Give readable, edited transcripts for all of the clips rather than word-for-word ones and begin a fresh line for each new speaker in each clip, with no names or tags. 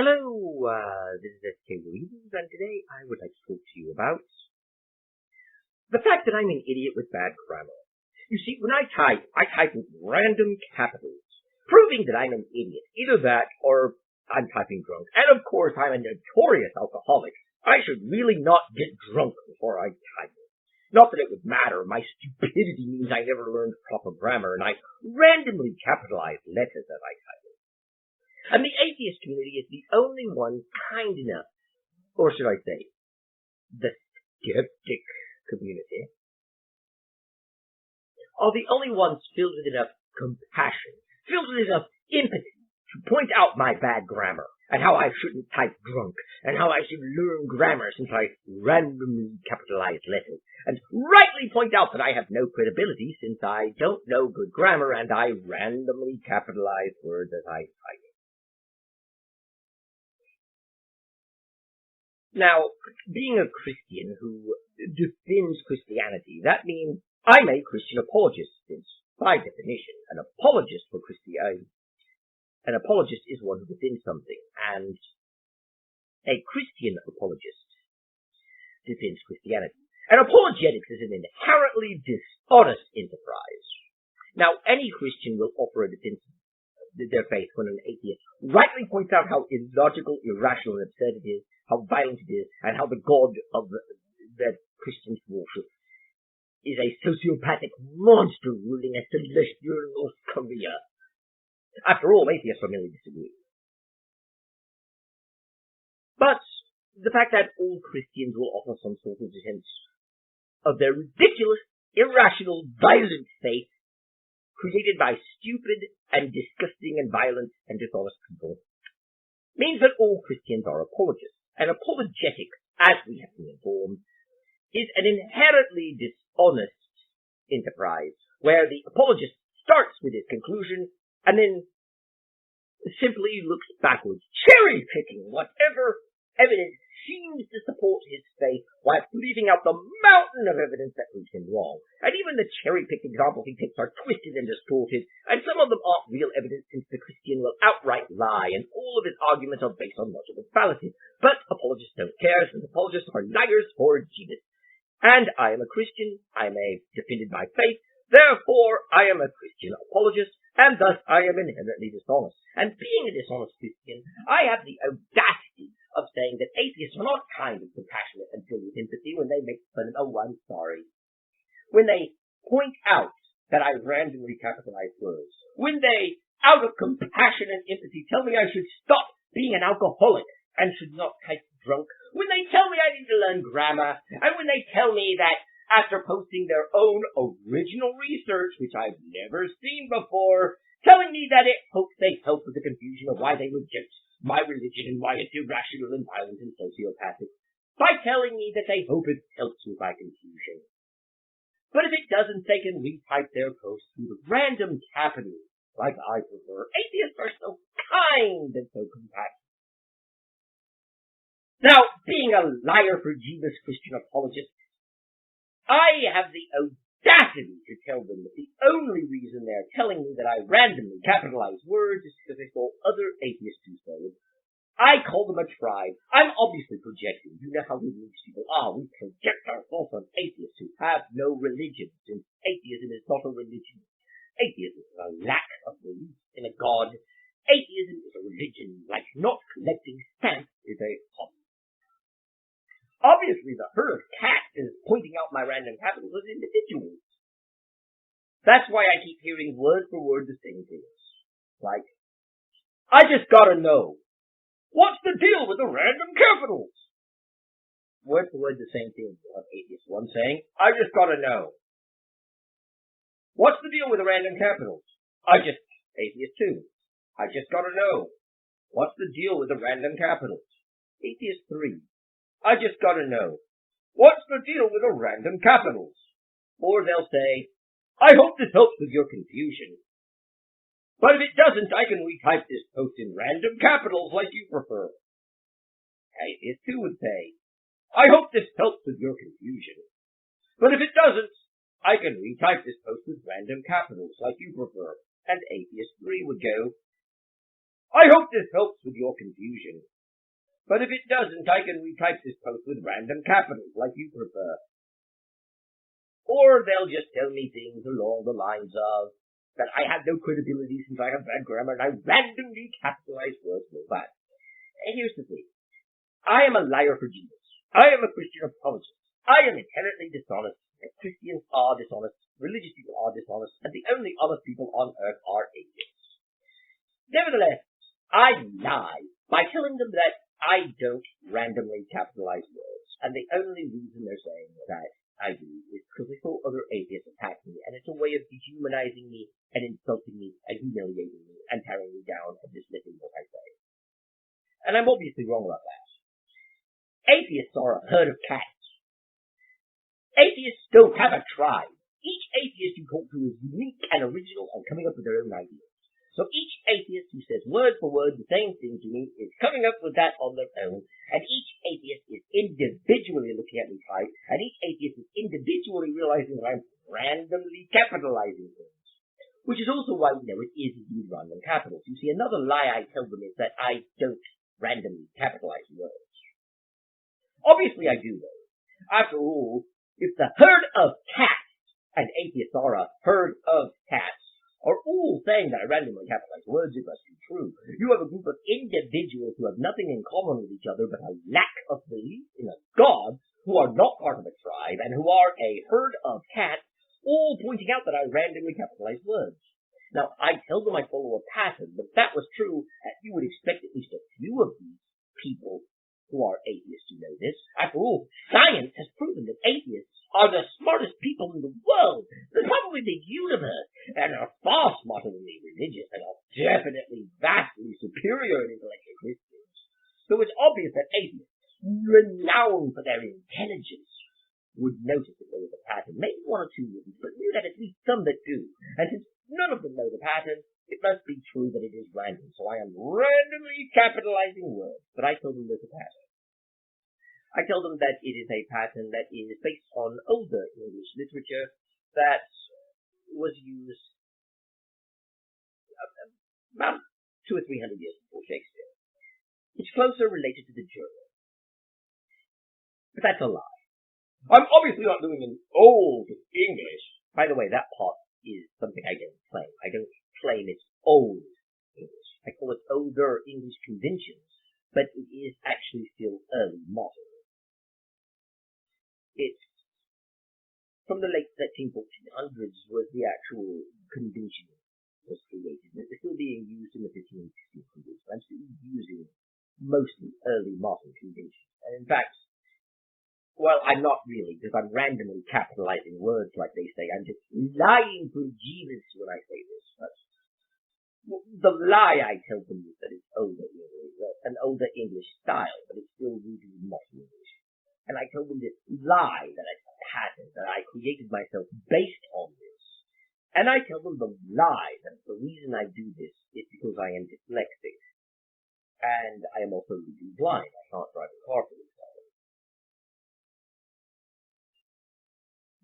Hello, this is Hateful Atheists, and today I would like to talk to you about the fact that I'm an idiot with bad grammar. You see, when I type with random capitals, proving that I'm an idiot. Either that, or I'm typing drunk. And of course, I'm a notorious alcoholic. I should really not get drunk before I type. Not that it would matter. My stupidity means I never learned proper grammar, and I randomly capitalize letters as I type. And the atheist community is the only one kind enough, or should I say, the skeptic community, are the only ones filled with enough compassion, filled with enough empathy to point out my bad grammar, and how I shouldn't type drunk, and how I should learn grammar since I randomly capitalize letters, and rightly point out that I have no credibility since I don't know good grammar and I randomly capitalize words as I type. Now, being a Christian who defends Christianity, that means I'm a Christian apologist, since, by definition, an apologist for Christianity, an apologist is one who defends something, and a Christian apologist defends Christianity. And apologetics is an inherently dishonest enterprise. Now, any Christian will offer a defense of their faith when an atheist rightly points out how illogical, irrational, and absurd it is, how violent it is, and how the God of the Christians worship is a sociopathic monster ruling a celestial North Korea. After all, atheists merely disagree. But the fact that all Christians will offer some sort of defense of their ridiculous, irrational, violent faith created by stupid and disgusting and violent and dishonest people means that all Christians are apologists. And apologetics, as we have been informed, is an inherently dishonest enterprise, where the apologist starts with his conclusion and then simply looks backwards, cherry-picking whatever evidence seems to support his faith, while leaving out the mountain of evidence that proves him wrong. And even the cherry-picked examples he picks are twisted and distorted, and some of them aren't real evidence, since the Christian will outright lie, and all of his arguments are based on logical fallacies. But apologists don't care, since apologists are liars for Jesus. And I am a Christian, I am defended by faith, therefore I am a Christian apologist, and thus I am inherently dishonest. And being a dishonest Christian, I have the audacity of saying that atheists are not kind and compassionate and filled with empathy when they make fun of, I'm sorry. When they point out that I randomly capitalize words. When they, out of compassion and empathy, tell me I should stop being an alcoholic and should not type drunk. When they tell me I need to learn grammar. And when they tell me that after posting their own original research, which I've never seen before, telling me that it hopes they help with the confusion of why they reject my religion and why it's irrational and violent and sociopathic, by telling me that they hope it helps with my confusion. But if it doesn't, they can retype their posts with random capitals, like I prefer. Atheists are so kind and so compassionate. Now, being a liar for Jesus Christian apologists, I have the audacity to tell them that the only reason they're telling me that I randomly capitalize words is because they saw other atheists do so. I call them a tribe. I'm obviously projecting. You know how religious people are. We project our thoughts on atheists who have no religion, since atheism is not a religion. Atheism is a lack of belief in a god. Atheism is a religion, like not collecting stamps is a hobby. Obviously, the herd of cats is pointing out my random capitals as individuals. That's why I keep hearing word for word the same things. Like, I just gotta know. What's the deal with the random capitals? Word for word the same thing. Atheist one saying, I just gotta know. What's the deal with the random capitals? Atheist two. I just gotta know. What's the deal with the random capitals? Atheist three. I just gotta know. What's the deal with the random capitals? Or they'll say, I hope this helps with your confusion. But if it doesn't, I can retype this post in random capitals like you prefer. Atheist 2 would say, I hope this helps with your confusion. But if it doesn't, I can retype this post with random capitals like you prefer. And Atheist 3 would go, I I hope this helps with your confusion. But if it doesn't, I can retype this post with random capitals, like you prefer. Or they'll just tell me things along the lines of that I have no credibility since I have bad grammar and I randomly capitalize words like that. And here's the thing. I am a liar for genius. I am a Christian apologist. I am inherently dishonest. Christians are dishonest. Religious people are dishonest. And the only honest people on earth are atheists. Nevertheless, I lie by telling them that I don't randomly capitalize words. And the only reason they're saying that I do is because they saw other atheists attack me, and it's a way of dehumanizing me and insulting me and humiliating me and tearing me down and dismissing what I say. And I'm obviously wrong about that. Atheists are a herd of cats. Atheists don't have a tribe. Each atheist you talk to is unique and original and coming up with their own ideas. So each atheist who says word for word the same thing to me is coming up with that on their own, and each atheist is individually looking at me twice, and each atheist is individually realizing that I'm randomly capitalizing things. Which is also why we know it is indeed random capitals. You see, another lie I tell them is that I don't randomly capitalize words. Obviously I do, though. After all, if the herd of cats, and atheists are a herd of cats, are all saying that I randomly capitalize words, it must be true. You have a group of individuals who have nothing in common with each other but a lack of belief in a God, who are not part of a tribe, and who are a herd of cats, all pointing out that I randomly capitalize words. Now, I tell them I follow a pattern, but if that was true, you would expect at least a few of these people who are atheists to know this. After all, science has proven that atheists are the smartest people in the world, probably the universe, and are far smarter than the religious, and are definitely vastly superior in intellectual Christians. So it's obvious that atheists, renowned for their intelligence, would notice that there was a pattern. Maybe one or two wouldn't, but knew that at least some that do. And since none of them know the pattern, it must be true that it is random. So I am randomly capitalizing words, but I tell them there's a pattern. I tell them that it is a pattern that is based on older English literature that was used about 200 or 300 years before Shakespeare. It's closer related to the German. But that's a lie. I'm obviously not doing an old English. By the way, that part is something I don't claim. I don't claim it's old English. I call it older English conventions, but it is actually still early modern. It's from the late 13th, 1400s was the actual convention was created. It's still being used in the 15th, 1600s. I'm still using mostly early modern conventions. And in fact, well, I'm not really, because I'm randomly capitalizing words like they say. I'm just lying for Jesus when I say this. But the lie I tell them is that it's older English, an older English style, but it's still rooted in modern English. And I tell them this lie that it's a pattern, that I created myself based on this. And I tell them the lie that the reason I do this is because I am dyslexic. And I am also legally blind. I can't drive a car for example.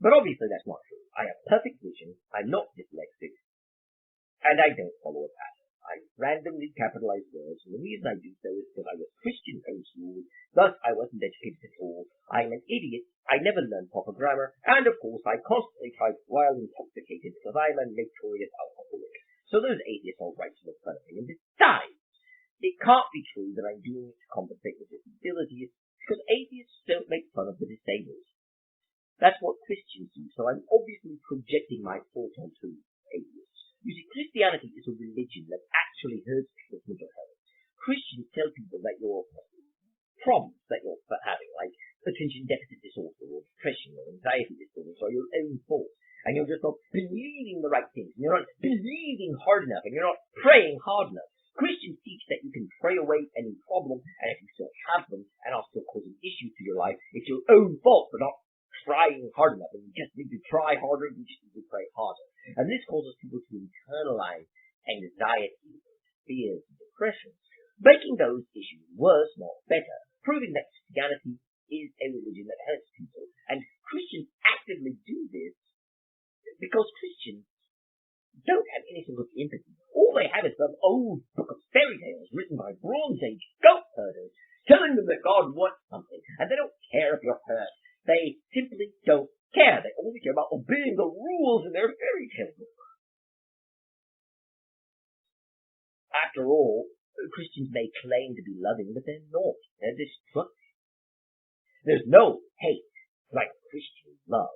But obviously that's not true. I have perfect vision, I'm not dyslexic, and I don't follow a pattern. I randomly capitalize words, and the reason I do so is because I was Christian homeschooled, thus I wasn't educated at all. I'm an idiot, I never learned proper grammar, and of course I constantly type while intoxicated because I'm a notorious alcoholic. So those atheists all right to make fun of me. And besides, it can't be true that I'm doing it to compensate for disabilities, because atheists don't make fun of the disabled. That's what Christians do, so I'm obviously projecting my thought onto atheists. You see, Christianity is a religion that actually hurts people's mental health. Christians tell people that your problems that you're having, like attention deficit disorder or depression or anxiety disorders, are your own fault. And you're just not believing the right things. And you're not believing hard enough. And you're not praying hard enough. Christians teach that you can pray away any problem, and if you still have them and are still causing issues to your life, it's your own fault for not trying hard enough. And you just need to try harder, you just need to pray harder. And this causes people to internalize anxiety, fears, and depression, making those issues worse, not better, proving that Christianity is a religion that hurts people. And Christians actively do this because Christians don't have any sort of empathy. All they have is some old book of fairy tales like Bronze Age goat herders, telling them that God wants something, and they don't care if you're hurt. They simply don't care. They only care about obeying the rules in their fairy tale book. After all, Christians may claim to be loving, but they're not. They're destructive. There's no hate like Christian love.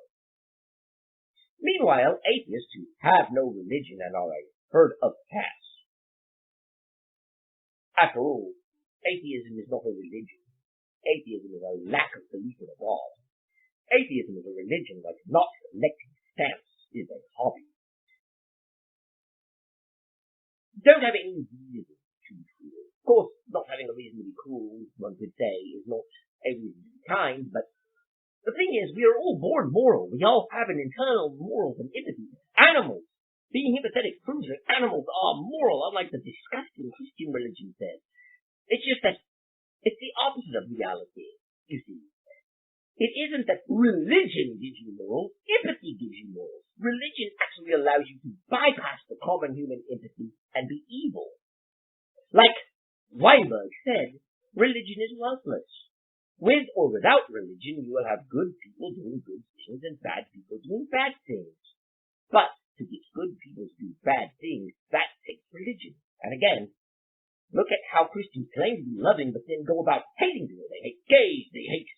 Meanwhile, atheists who have no religion and are a herd of cats. After all, atheism is not a religion. Atheism is a lack of belief in a God. Atheism is a religion like not collecting stamps is a hobby. Don't have any reason to be cruel. Of course, not having a reason to be cruel, one could say, is not a reason to be kind, but the thing is, we are all born moral. We all have an internal morals and empathy. Animals. Being empathetic proves that animals are moral, unlike the disgusting Christian religion says. It's just that it's the opposite of reality, you see. It isn't that religion gives you morals, empathy gives you morals. Religion actually allows you to bypass the common human empathy and be evil. Like Weinberg said, religion is worthless. With or without religion, you will have good people doing good things and bad people doing bad things. But to get good people to do bad things, that takes religion. And again, look at how Christians claim to be loving, but then go about hating people. They hate gays, they hate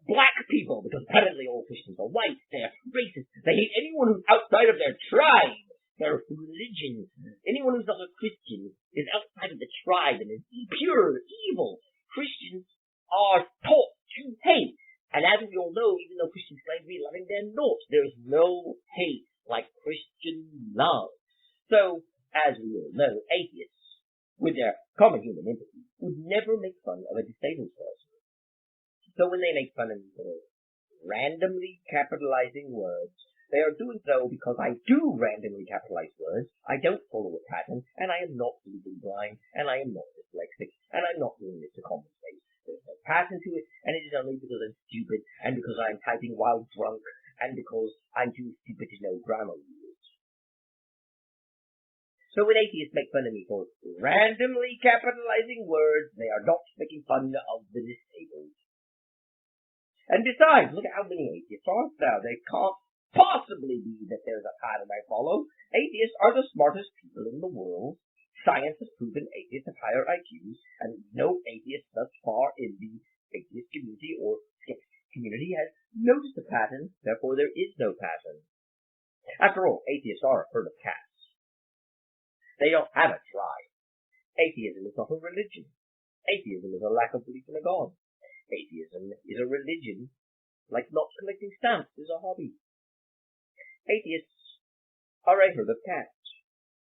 black people, because apparently all Christians are white, they're racist. They hate anyone who's outside of their tribe, their religion. Anyone who's not a Christian is outside of the tribe and is pure evil. Christians are taught to hate. And as we all know, even though Christians claim to be loving, they're not. There is no hate like Christian love. So, as we all know, atheists, with their common human empathy, would never make fun of a disabled person. So when they make fun of me for randomly capitalizing words, they are doing so because I do randomly capitalize words, I don't follow a pattern, and I am not legally blind, and I am not dyslexic, and I'm not doing this to compensate. There's no pattern to it, and it is only because I'm stupid, and because I'm typing while drunk, and because I'm too stupid to know grammar rules. So when atheists make fun of me for randomly capitalizing words, they are not making fun of the disabled. And besides, look at how many atheists are now. They can't possibly be that there's a pattern I follow. Atheists are the smartest people in the world. Science has proven atheists have higher IQs, and no atheist thus far in the atheist community or skeptic community has noticed a pattern, therefore there is no pattern. After all, atheists are a herd of cats. They don't have a tribe. Atheism is not a religion. Atheism is a lack of belief in a God. Atheism is a religion, like not collecting stamps is a hobby. Atheists are a herd of cats.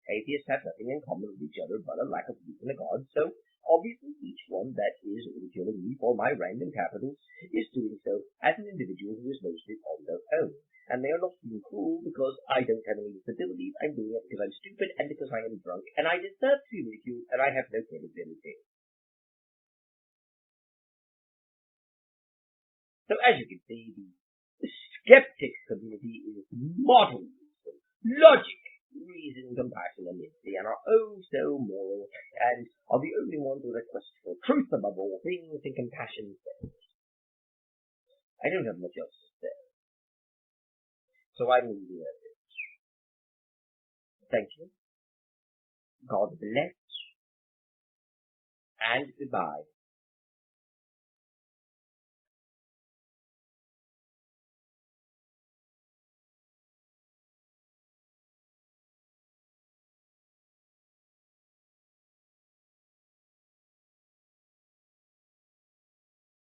Atheists have nothing in common with each other but a lack of belief in a God, so obviously each one that is ridiculing me for my random capitals is doing so as an individual who is mostly on their own. And they are not being cruel because I don't have any disabilities. I'm doing it because I'm stupid and because I am drunk, and I deserve to be ridiculed, and I have no credibility. So as you can see, the skeptic community is model wisdom, logic, reason, compassion, and empathy, and are oh so moral, and are the only ones with a quest for truth above all things and compassion first. I don't have much else to say, so I'm leaving it. Thank you. God bless, and goodbye.